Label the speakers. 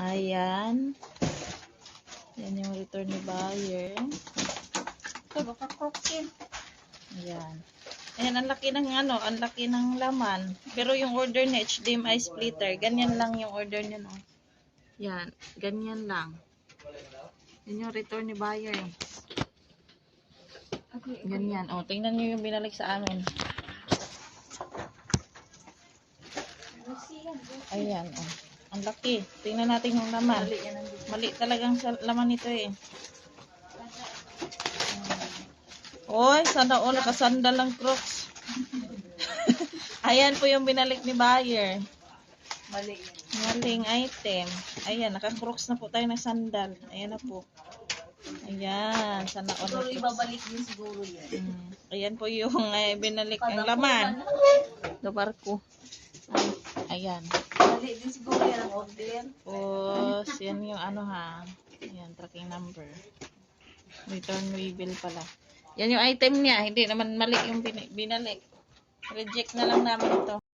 Speaker 1: Ayan. Yan yung return ni buyer. Ayan. Ayan, ang laki ng ang laki ng laman. Pero yung order niya, HDMI splitter. Ganyan lang yung order niya, no? Yan, ganyan lang. Yan yung return ni buyer. Ganyan. O, tingnan nyo yung binalik sa amin. Ayan, o. Ang laki. Tingnan natin yung laman. Mali talagang laman nito eh. Oy, sana all nakasandal ng Crocs. Ayan po yung binalik ni buyer. Maling item. Ayan, naka-Crocs na po tayo ng sandal. Ayan na po. Ayan, sana all.
Speaker 2: Siguro ibabalik din siguro yan.
Speaker 1: Ayan po yung binalik ang laman. Do barko. Ayan.
Speaker 2: Balik din siguro yan ang order.
Speaker 1: Tapos, yan yung ha. Ayan, tracking number. Return label pala. Yan yung item niya. Hindi naman mali yung binalik. Reject na lang namin ito.